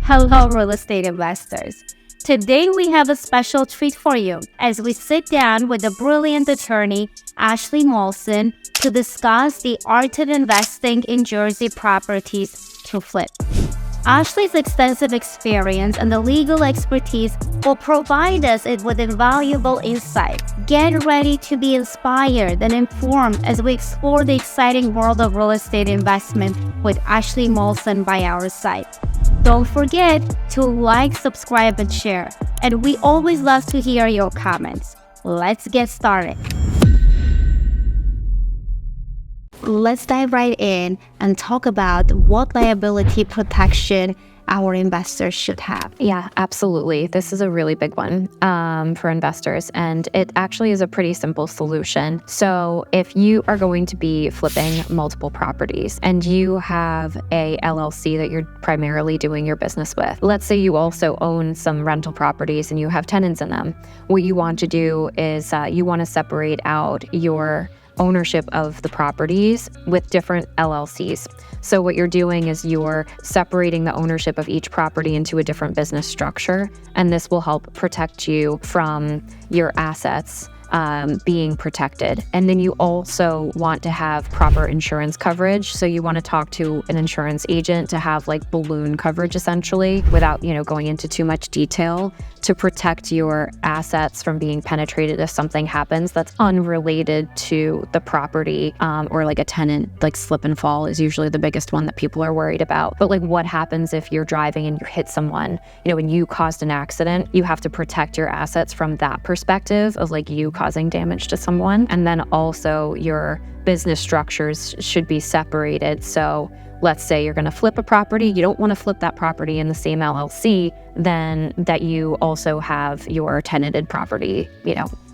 Hello, real estate investors. Today we have a special treat for you as we sit down with the brilliant attorney Ashley Molson to discuss the art of investing in Jersey properties to flip. Ashley's extensive experience and the legal expertise will provide us with invaluable insight. Get ready to be inspired and informed as we explore the exciting world of real estate investment with Ashley Molson by our side. Don't forget to like, subscribe, and share. And we always love to hear your comments. Let's get started. Let's dive right in and talk about what liability protection our investors should have. Yeah, absolutely. This is a really big one for investors, and it actually is a pretty simple solution. So if you are going to be flipping multiple properties and you have a LLC that you're primarily doing your business with, let's say you also own some rental properties and you have tenants in them, what you want to do is you want to separate out your ownership of the properties with different LLCs. So what you're doing is you're separating the ownership of each property into a different business structure, and this will help protect you from your assets being protected. And then you also want to have proper insurance coverage. So you want to talk to an insurance agent to have like balloon coverage essentially without, going into too much detail to protect your assets from being penetrated if something happens that's unrelated to the property, or like a tenant, like slip and fall is usually the biggest one that people are worried about. But like what happens if you're driving and you hit someone, and you caused an accident, you have to protect your assets from that perspective of like you causing damage to someone. And then also your business structures should be separated. So let's say you're going to flip a property, you don't want to flip that property in the same LLC, then that you also have your tenanted property,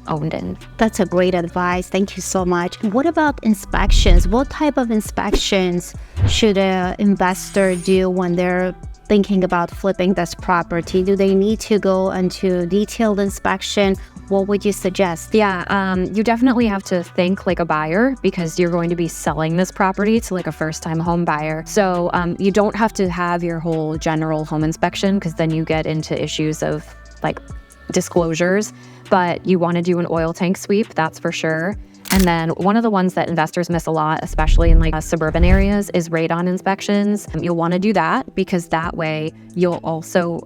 owned in. That's a great advice. Thank you so much. What about inspections? What type of inspections should an investor do when they're thinking about flipping this property? Do they need to go into detailed inspection? What would you suggest? Yeah, you definitely have to think like a buyer because you're going to be selling this property to like a first-time home buyer. So you don't have to have your whole general home inspection because then you get into issues of like disclosures, but you want to do an oil tank sweep, that's for sure. And then one of the ones that investors miss a lot, especially in like suburban areas, is radon inspections. You'll want to do that because that way you'll also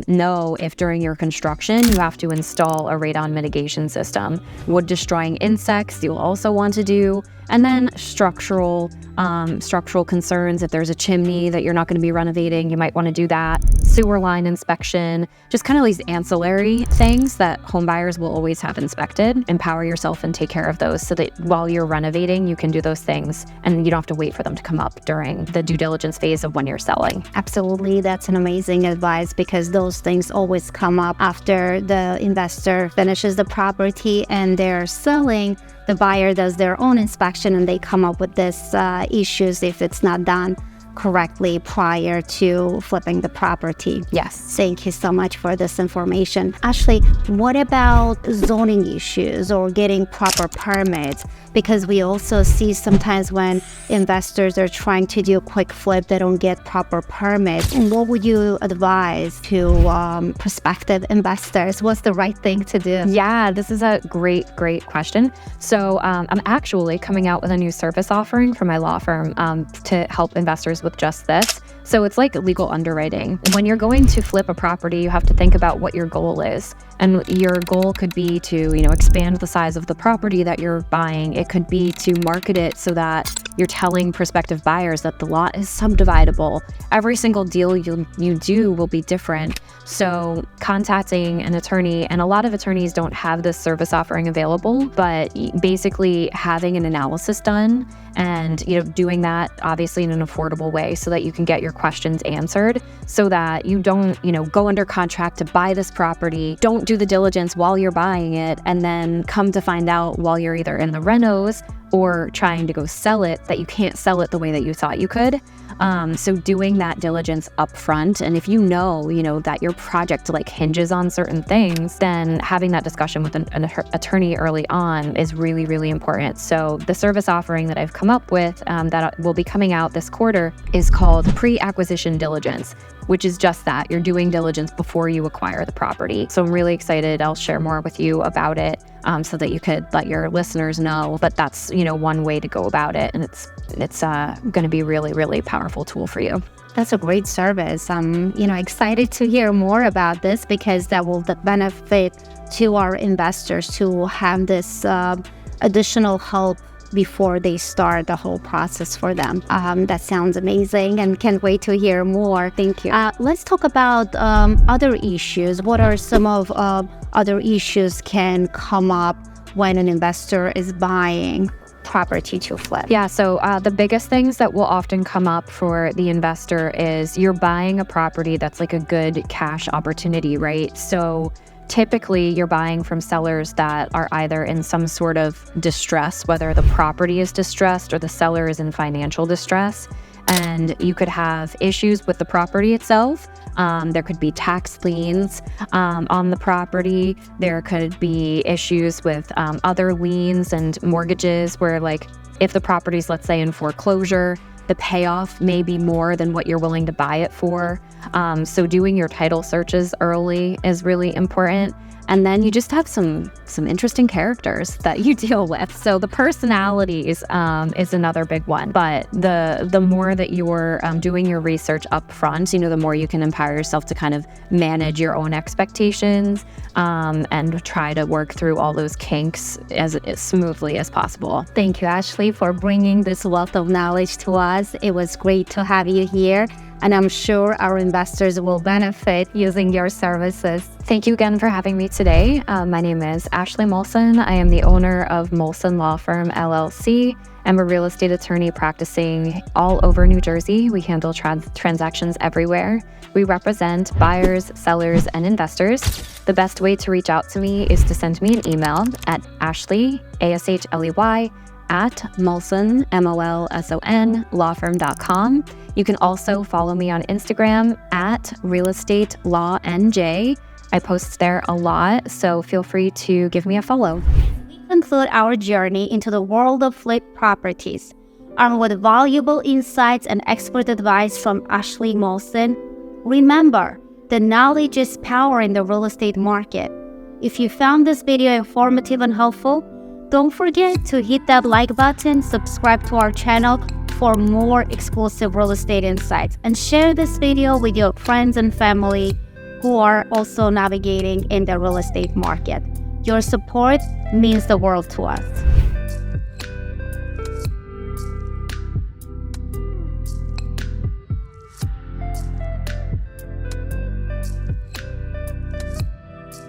know if during your construction you have to install a radon mitigation system. Wood destroying insects you'll also want to do. And then structural concerns. If there's a chimney that you're not going to be renovating, you might want to do that. Sewer line inspection, just kind of these ancillary things that home buyers will always have inspected. Empower yourself and take care of those so that while you're renovating, you can do those things and you don't have to wait for them to come up during the due diligence phase of when you're selling. Absolutely. That's an amazing advice because those things always come up after the investor finishes the property and they're selling. The buyer does their own inspection and they come up with these issues if it's not done correctly prior to flipping the property. Yes. Thank you so much for this information. Ashley, what about zoning issues or getting proper permits? Because we also see sometimes when investors are trying to do a quick flip, they don't get proper permits. And what would you advise to prospective investors? What's the right thing to do? Yeah, this is a great question. So I'm actually coming out with a new service offering for my law firm to help investors with just this. So it's like legal underwriting. When you're going to flip a property, you have to think about what your goal is. And your goal could be to, expand the size of the property that you're buying. It could be to market it so that you're telling prospective buyers that the lot is subdividable. Every single deal you do will be different. So contacting an attorney, and a lot of attorneys don't have this service offering available, but basically having an analysis done and doing that obviously in an affordable way so that you can get your questions answered so that you don't go under contract to buy this property, don't do the diligence while you're buying it, and then come to find out while you're either in the renos or trying to go sell it that you can't sell it the way that you thought you could. So doing that diligence up front, and if you know that your project hinges on certain things, then having that discussion with an attorney early on is really, really important. So the service offering that I've come up with that will be coming out this quarter is called pre-acquisition diligence. which is just that. You're doing diligence before you acquire the property. So I'm really excited. I'll share more with you about it so that you could let your listeners know. But that's, one way to go about it. And it's going to be really, really powerful tool for you. That's a great service. I'm, excited to hear more about this because that will benefit to our investors to have this additional help before they start the whole process for them. That sounds amazing and can't wait to hear more. Thank you. Let's talk about other issues. What are some of other issues can come up when an investor is buying property to flip? Yeah, so the biggest things that will often come up for the investor is you're buying a property that's like a good cash opportunity, right? So typically, you're buying from sellers that are either in some sort of distress, whether the property is distressed or the seller is in financial distress. And you could have issues with the property itself. There could be tax liens on the property. There could be issues with other liens and mortgages where, like, if the property's, let's say, in foreclosure, the payoff may be more than what you're willing to buy it for. So doing your title searches early is really important. And then you just have some interesting characters that you deal with. So the personalities is another big one. But the more that you're doing your research up front, the more you can empower yourself to kind of manage your own expectations and try to work through all those kinks as smoothly as possible. Thank you, Ashley, for bringing this wealth of knowledge to us. It was great to have you here. And I'm sure our investors will benefit using your services. Thank you again for having me today. My name is Ashley Molson. I am the owner of Molson Law Firm, LLC. I'm a real estate attorney practicing all over New Jersey. We handle transactions everywhere. We represent buyers, sellers, and investors. The best way to reach out to me is to send me an email at Ashley, ASHLEY, at Molson, MOLSON, lawfirm.com. You can also follow me on Instagram at realestatelawnj. I post there a lot, so feel free to give me a follow. We conclude our journey into the world of flip properties. Armed with valuable insights and expert advice from Ashley Molson, remember, the knowledge is power in the real estate market. If you found this video informative and helpful, don't forget to hit that like button, subscribe to our channel for more exclusive real estate insights, and share this video with your friends and family who are also navigating in the real estate market. Your support means the world to us.